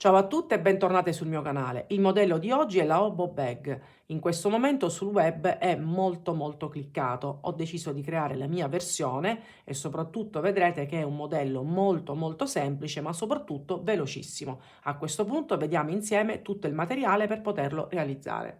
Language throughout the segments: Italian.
Ciao a tutte e bentornate sul mio canale. Il modello di oggi è la Hobo Bag. In questo momento sul web è molto cliccato. Ho deciso di creare la mia versione e soprattutto vedrete che è un modello molto semplice ma soprattutto velocissimo. A questo punto vediamo insieme tutto il materiale per poterlo realizzare.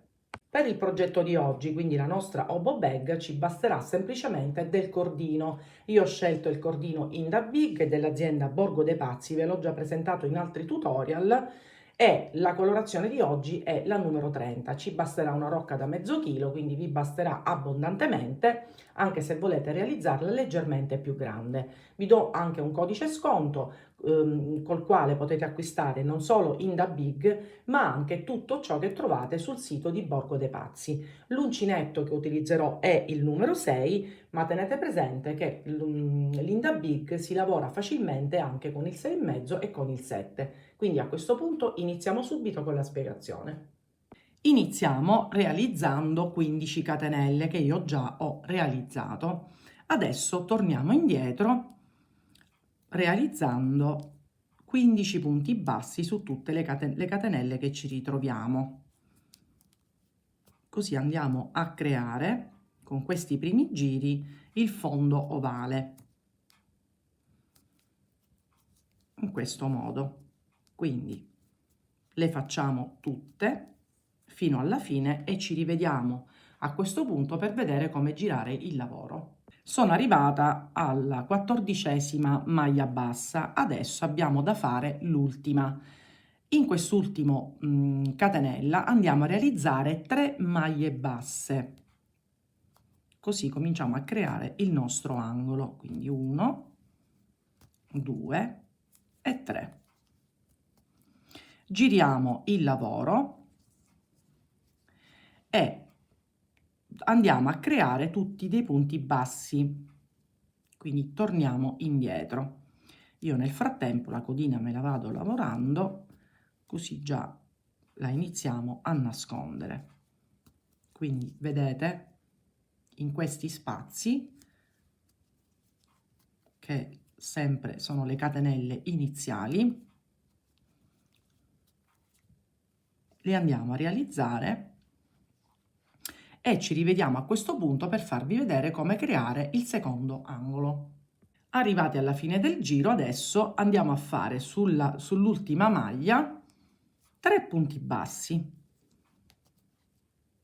Per il progetto di oggi, quindi la nostra Hobo Bag, ci basterà semplicemente del cordino. Io ho scelto il cordino Inda Big dell'azienda Borgo dei Pazzi, ve l'ho già presentato in altri tutorial e la colorazione di oggi è la numero 30. Ci basterà una rocca da mezzo chilo, quindi vi basterà abbondantemente, anche se volete realizzarla leggermente più grande. Vi do anche un codice sconto col quale potete acquistare non solo Inda Big, ma anche tutto ciò che trovate sul sito di Borgo dei Pazzi. L'uncinetto che utilizzerò è il numero 6, ma tenete presente che l'Inda Big si lavora facilmente anche con il 6,5 e con il 7. Quindi a questo punto iniziamo subito con la spiegazione. Iniziamo realizzando 15 catenelle che io già ho realizzato. Adesso torniamo indietro realizzando 15 punti bassi su tutte le catenelle che ci ritroviamo. Così andiamo a creare con questi primi giri il fondo ovale in questo modo. Quindi le facciamo tutte fino alla fine e ci rivediamo a questo punto per vedere come girare il lavoro. Sono arrivata alla 14ª maglia bassa, adesso abbiamo da fare l'ultima. In quest'ultimo catenella andiamo a realizzare 3 maglie basse, così cominciamo a creare il nostro angolo, quindi 1, 2 e 3. Giriamo il lavoro e andiamo a creare tutti dei punti bassi, quindi torniamo indietro. Io nel frattempo la codina me la vado lavorando, così già la iniziamo a nascondere. Quindi vedete in questi spazi che sempre sono le catenelle iniziali, le andiamo a realizzare e ci rivediamo a questo punto per farvi vedere come creare il secondo angolo. Arrivati alla fine del giro, adesso andiamo a fare sull'ultima maglia 3 punti bassi,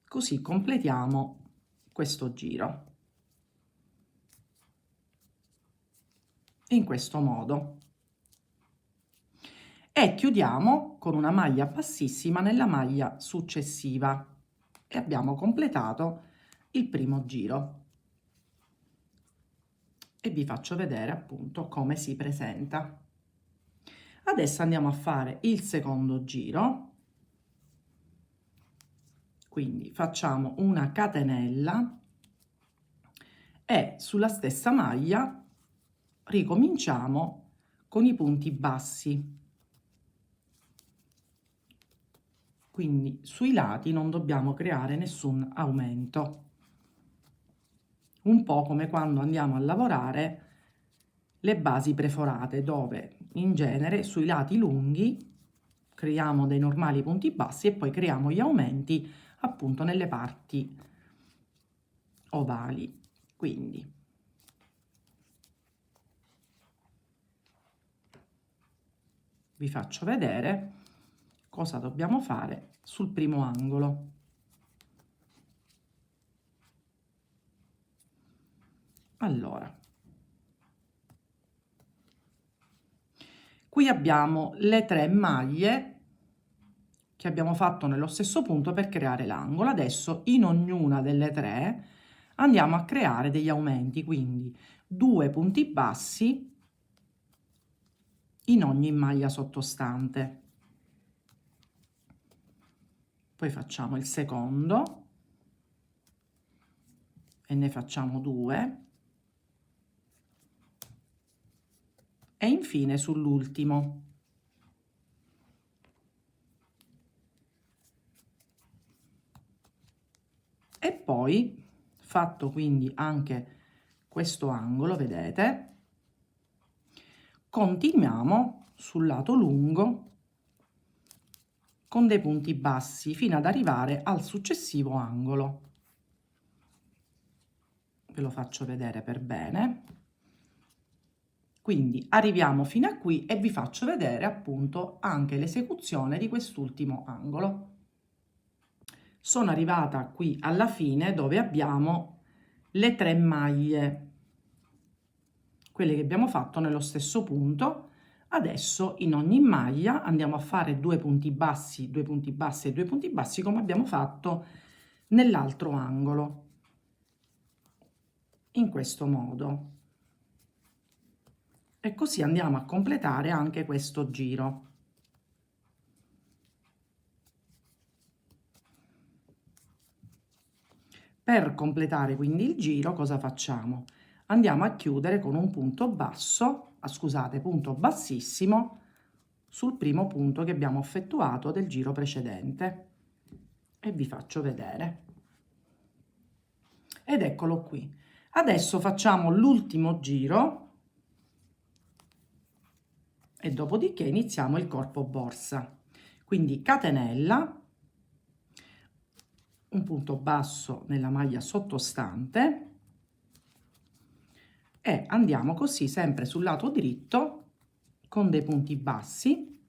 così completiamo questo giro in questo modo e chiudiamo con una maglia bassissima nella maglia successiva e abbiamo completato il primo giro e vi faccio vedere appunto come si presenta. Adesso andiamo a fare il secondo giro, quindi facciamo una catenella e sulla stessa maglia ricominciamo con i punti bassi, quindi sui lati non dobbiamo creare nessun aumento, un po' come quando andiamo a lavorare le basi preforate, dove in genere sui lati lunghi creiamo dei normali punti bassi e poi creiamo gli aumenti appunto nelle parti ovali. Quindi vi faccio vedere cosa dobbiamo fare sul primo angolo. Allora, qui abbiamo le 3 maglie che abbiamo fatto nello stesso punto per creare l'angolo. Adesso in ognuna delle 3 andiamo a creare degli aumenti, quindi 2 punti bassi in ogni maglia sottostante. Poi facciamo il secondo e ne facciamo 2 e infine sull'ultimo. E poi fatto quindi anche questo angolo, vedete, continuiamo sul lato lungo con dei punti bassi fino ad arrivare al successivo angolo. Ve lo faccio vedere per bene. Quindi arriviamo fino a qui e vi faccio vedere appunto anche l'esecuzione di quest'ultimo angolo. Sono arrivata qui alla fine dove abbiamo le 3 maglie, quelle che abbiamo fatto nello stesso punto. Adesso in ogni maglia andiamo a fare 2 punti bassi, 2 punti bassi e 2 punti bassi come abbiamo fatto nell'altro angolo, in questo modo. E così andiamo a completare anche questo giro. Per completare quindi il giro cosa facciamo? Andiamo a chiudere con un punto basso, scusate, punto bassissimo sul primo punto che abbiamo effettuato del giro precedente e vi faccio vedere. Ed eccolo qui. Adesso facciamo l'ultimo giro e dopodiché iniziamo il corpo borsa. Quindi catenella, un punto basso nella maglia sottostante e andiamo così sempre sul lato dritto con dei punti bassi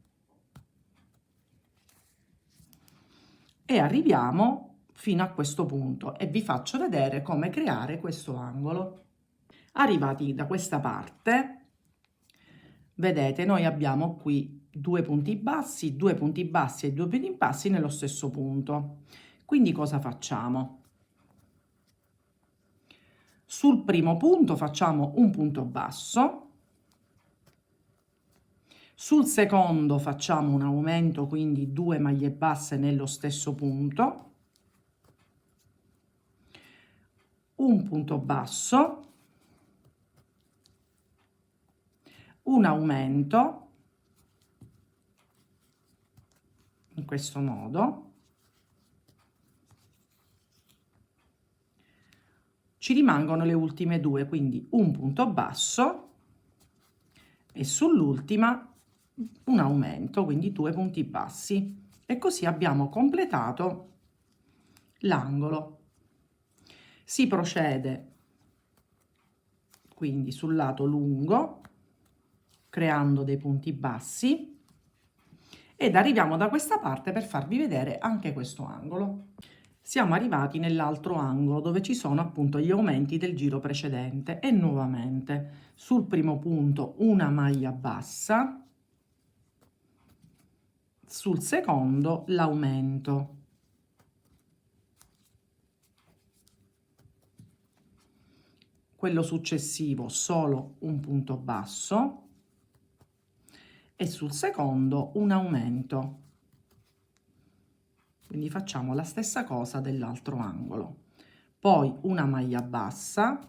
e arriviamo fino a questo punto e vi faccio vedere come creare questo angolo. Arrivati da questa parte, vedete, noi abbiamo qui 2 punti bassi, 2 punti bassi e 2 punti bassi nello stesso punto. Quindi cosa facciamo? Sul primo punto facciamo un punto basso, sul secondo facciamo un aumento, quindi 2 maglie basse nello stesso punto, un punto basso, un aumento, in questo modo. Ci rimangono le ultime 2, quindi un punto basso e sull'ultima un aumento, quindi 2 punti bassi. E così abbiamo completato l'angolo. Si procede quindi sul lato lungo, creando dei punti bassi, ed arriviamo da questa parte per farvi vedere anche questo angolo. Siamo arrivati nell'altro angolo dove ci sono appunto gli aumenti del giro precedente e nuovamente sul primo punto una maglia bassa, sul secondo l'aumento, quello successivo solo un punto basso e sul secondo un aumento. Quindi facciamo la stessa cosa dell'altro angolo, poi una maglia bassa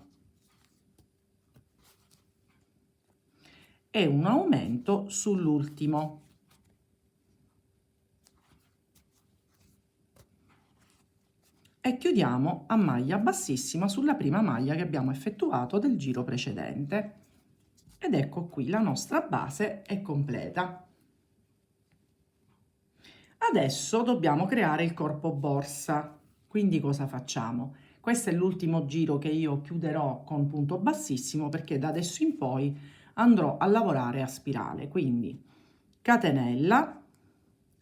e un aumento sull'ultimo. E chiudiamo a maglia bassissima sulla prima maglia che abbiamo effettuato del giro precedente. Ed ecco qui la nostra base è completa. Adesso dobbiamo creare il corpo borsa, quindi cosa facciamo? Questo è l'ultimo giro che io chiuderò con punto bassissimo perché da adesso in poi andrò a lavorare a spirale, quindi catenella.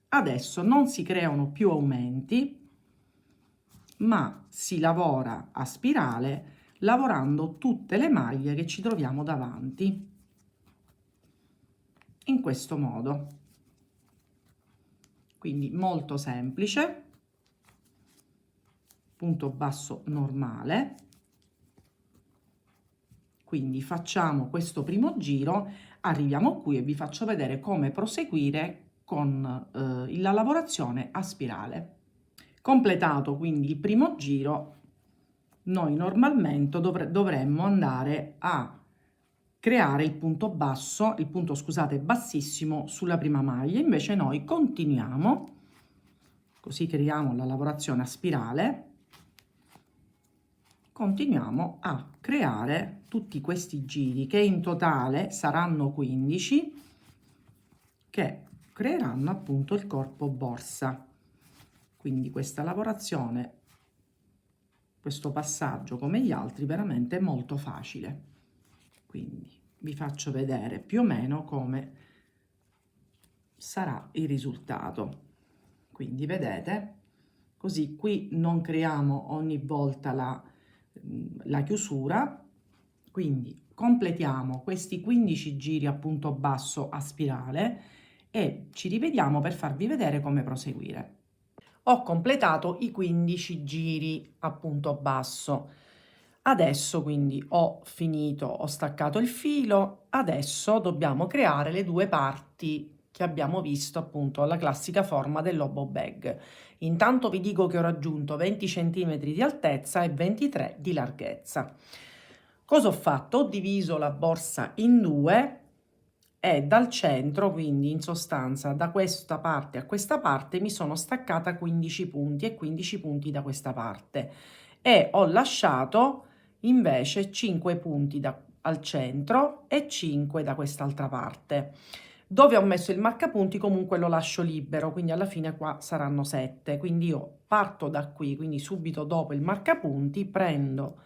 Adesso non si creano più aumenti, ma si lavora a spirale lavorando tutte le maglie che ci troviamo davanti, in questo modo. Quindi molto semplice, punto basso normale. Quindi facciamo questo primo giro, arriviamo qui e vi faccio vedere come proseguire con la lavorazione a spirale. Completato quindi il primo giro, noi normalmente dovremmo andare a creare il punto basso, il punto, scusate, bassissimo sulla prima maglia. Invece noi continuiamo, così creiamo la lavorazione a spirale, continuiamo a creare tutti questi giri che in totale saranno 15, che creeranno appunto il corpo borsa. Quindi questa lavorazione, questo passaggio come gli altri, veramente molto facile. Quindi vi faccio vedere più o meno come sarà il risultato. Quindi vedete, così qui non creiamo ogni volta la chiusura, quindi completiamo questi 15 giri a punto basso a spirale e ci rivediamo per farvi vedere come proseguire. Ho completato i 15 giri a punto basso. Adesso quindi ho finito, ho staccato il filo, adesso dobbiamo creare le due parti che abbiamo visto appunto la classica forma dell'obo bag. Intanto vi dico che ho raggiunto 20 cm di altezza e 23 di larghezza. Cosa ho fatto? Ho diviso la borsa in due e dal centro, quindi in sostanza da questa parte a questa parte, mi sono staccata 15 punti e 15 punti da questa parte e ho lasciato invece 5 punti al centro e 5 da quest'altra parte. Dove ho messo il marcapunti comunque lo lascio libero, quindi alla fine qua saranno 7. Quindi io parto da qui, quindi subito dopo il marcapunti prendo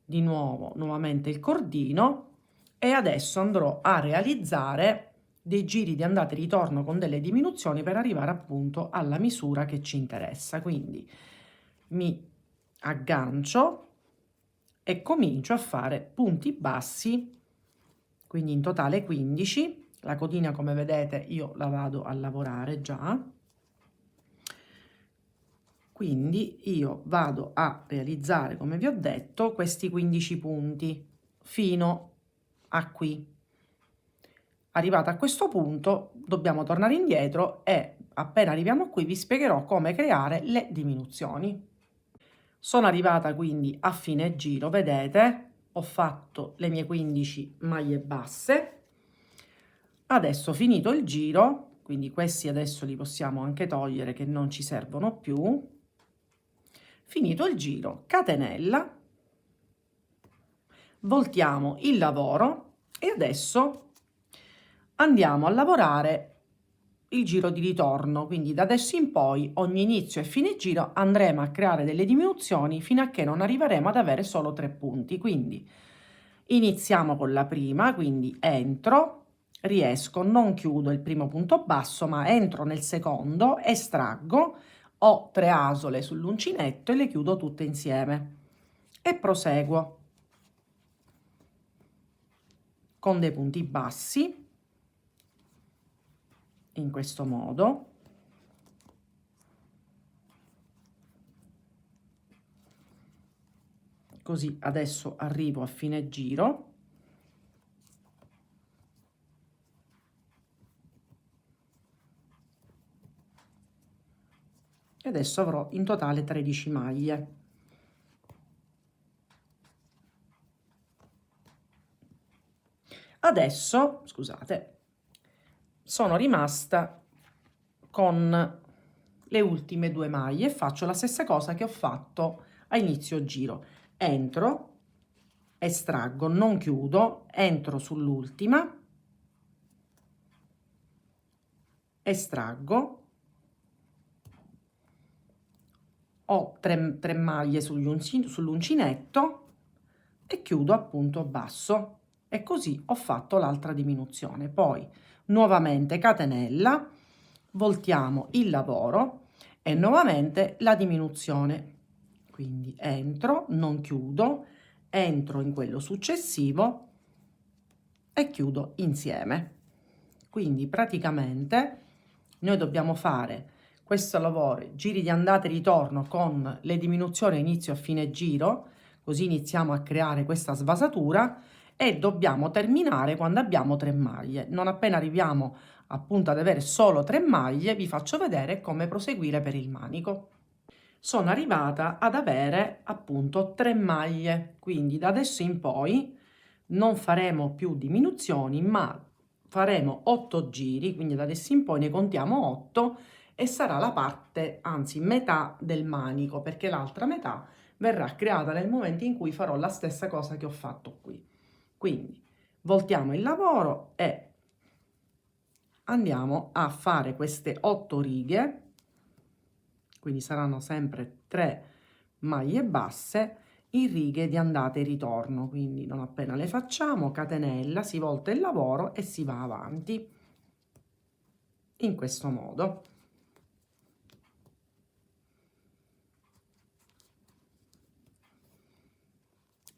di nuovo nuovamente il cordino e adesso andrò a realizzare dei giri di andata e ritorno con delle diminuzioni per arrivare appunto alla misura che ci interessa. Quindi mi aggancio e comincio a fare punti bassi, quindi in totale 15. La codina, come vedete, io la vado a lavorare già. Quindi io vado a realizzare, come vi ho detto, questi 15 punti fino a qui. Arrivata a questo punto dobbiamo tornare indietro e appena arriviamo qui vi spiegherò come creare le diminuzioni. Sono arrivata quindi a fine giro, vedete, ho fatto le mie 15 maglie basse. Adesso finito il giro, quindi questi adesso li possiamo anche togliere che non ci servono più. Finito il giro, catenella, voltiamo il lavoro e adesso andiamo a lavorare il giro di ritorno, quindi da adesso in poi ogni inizio e fine giro andremo a creare delle diminuzioni fino a che non arriveremo ad avere solo 3 punti. Quindi iniziamo con la prima, quindi entro, riesco, non chiudo il primo punto basso ma entro nel secondo, estraggo, ho 3 asole sull'uncinetto e le chiudo tutte insieme e proseguo con dei punti bassi in questo modo. Così adesso arrivo a fine giro. E adesso avrò in totale 13 maglie. Adesso, scusate, sono rimasta con le ultime 2 maglie e faccio la stessa cosa che ho fatto a inizio giro. Entro, estraggo, non chiudo, entro sull'ultima, estraggo, ho 3 maglie sull'uncinetto e chiudo appunto basso e così ho fatto l'altra diminuzione. Poi nuovamente catenella, voltiamo il lavoro e nuovamente la diminuzione. Quindi entro, non chiudo, entro in quello successivo e chiudo insieme. Quindi praticamente noi dobbiamo fare questo lavoro, giri di andata e ritorno con le diminuzioni a inizio e a fine giro, così iniziamo a creare questa svasatura e dobbiamo terminare quando abbiamo 3 maglie. Non appena arriviamo appunto ad avere solo 3 maglie, vi faccio vedere come proseguire per il manico. Sono arrivata ad avere appunto 3 maglie, quindi da adesso in poi non faremo più diminuzioni, ma faremo 8 giri, quindi da adesso in poi ne contiamo 8 e sarà la parte, anzi metà del manico, perché l'altra metà verrà creata nel momento in cui farò la stessa cosa che ho fatto qui. Quindi voltiamo il lavoro e andiamo a fare queste 8 righe, quindi saranno sempre 3 maglie basse in righe di andata e ritorno, quindi non appena le facciamo, catenella, si volta il lavoro e si va avanti in questo modo.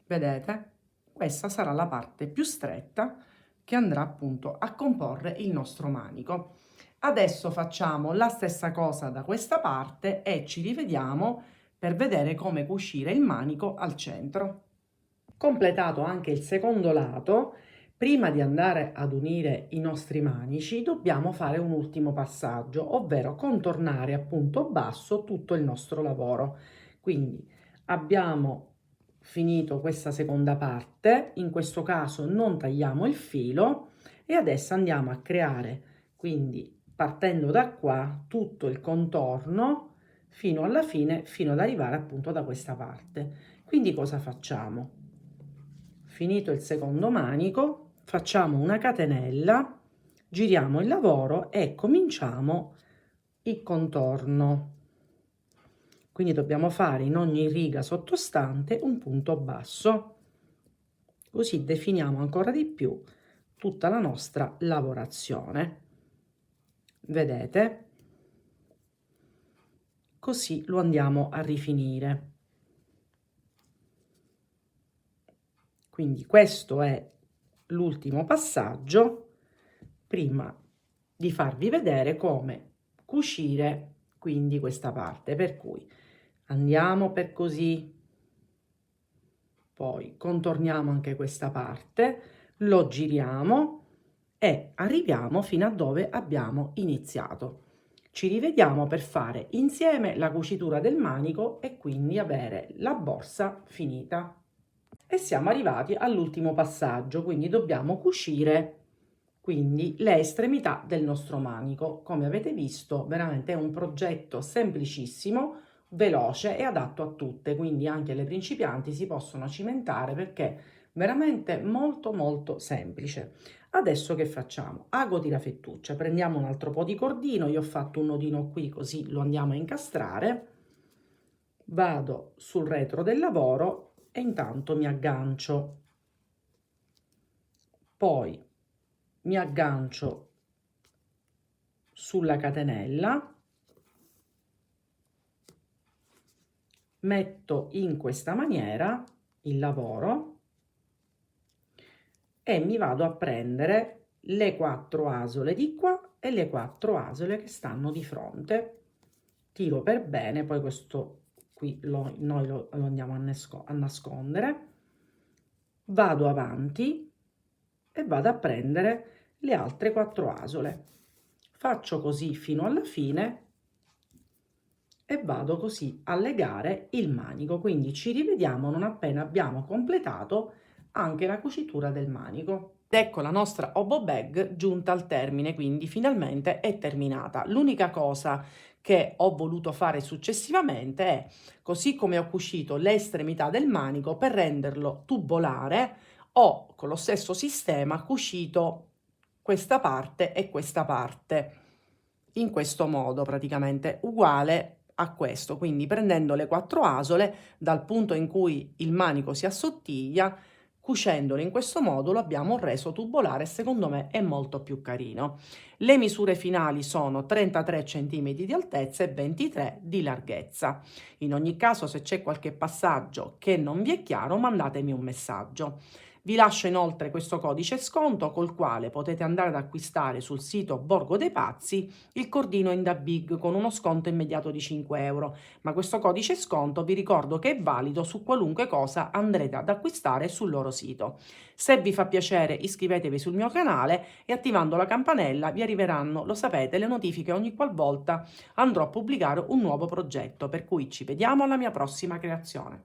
Vedete? Questa sarà la parte più stretta che andrà appunto a comporre il nostro manico. Adesso facciamo la stessa cosa da questa parte e ci rivediamo per vedere come cucire il manico al centro. Completato anche il secondo lato, prima di andare ad unire i nostri manici dobbiamo fare un ultimo passaggio, ovvero contornare appunto basso tutto il nostro lavoro. Quindi abbiamo finito questa seconda parte, in questo caso non tagliamo il filo e adesso andiamo a creare, quindi partendo da qua, tutto il contorno fino alla fine, fino ad arrivare appunto da questa parte. Quindi cosa facciamo? Finito il secondo manico, facciamo una catenella, giriamo il lavoro e cominciamo il contorno. Quindi dobbiamo fare in ogni riga sottostante un punto basso, così definiamo ancora di più tutta la nostra lavorazione. Vedete? Così lo andiamo a rifinire. Quindi questo è l'ultimo passaggio prima di farvi vedere come cucire quindi questa parte, per cui andiamo per così, poi contorniamo anche questa parte, lo giriamo e arriviamo fino a dove abbiamo iniziato. Ci rivediamo per fare insieme la cucitura del manico e quindi avere la borsa finita. E siamo arrivati all'ultimo passaggio, quindi dobbiamo cucire quindi le estremità del nostro manico. Come avete visto, veramente è un progetto semplicissimo, veloce e adatto a tutte, quindi anche le principianti si possono cimentare perché veramente molto semplice. Adesso che facciamo? Ago tirafettuccia, prendiamo un altro po' di cordino, io ho fatto un nodino qui così lo andiamo a incastrare, vado sul retro del lavoro e intanto mi aggancio, poi mi aggancio sulla catenella, metto in questa maniera il lavoro e mi vado a prendere le 4 asole di qua e le 4 asole che stanno di fronte, tiro per bene, poi questo qui noi lo andiamo a nascondere, vado avanti e vado a prendere le altre 4 asole, faccio così fino alla fine e vado così a legare il manico. Quindi ci rivediamo non appena abbiamo completato anche la cucitura del manico. Ed ecco la nostra obo bag giunta al termine, quindi finalmente è terminata. L'unica cosa che ho voluto fare successivamente è, così come ho cucito le estremità del manico, per renderlo tubolare, ho con lo stesso sistema cucito questa parte e questa parte in questo modo, praticamente uguale a questo, quindi prendendo le 4 asole dal punto in cui il manico si assottiglia, cucendolo in questo modo lo abbiamo reso tubolare e secondo me è molto più carino. Le misure finali sono 33 cm di altezza e 23 di larghezza. In ogni caso, se c'è qualche passaggio che non vi è chiaro, mandatemi un messaggio. Vi lascio inoltre questo codice sconto col quale potete andare ad acquistare sul sito Borgo dei Pazzi il cordino in da Big con uno sconto immediato di 5 euro. Ma questo codice sconto vi ricordo che è valido su qualunque cosa andrete ad acquistare sul loro sito. Se vi fa piacere iscrivetevi sul mio canale e attivando la campanella vi arriveranno, lo sapete, le notifiche ogni qualvolta andrò a pubblicare un nuovo progetto, per cui ci vediamo alla mia prossima creazione.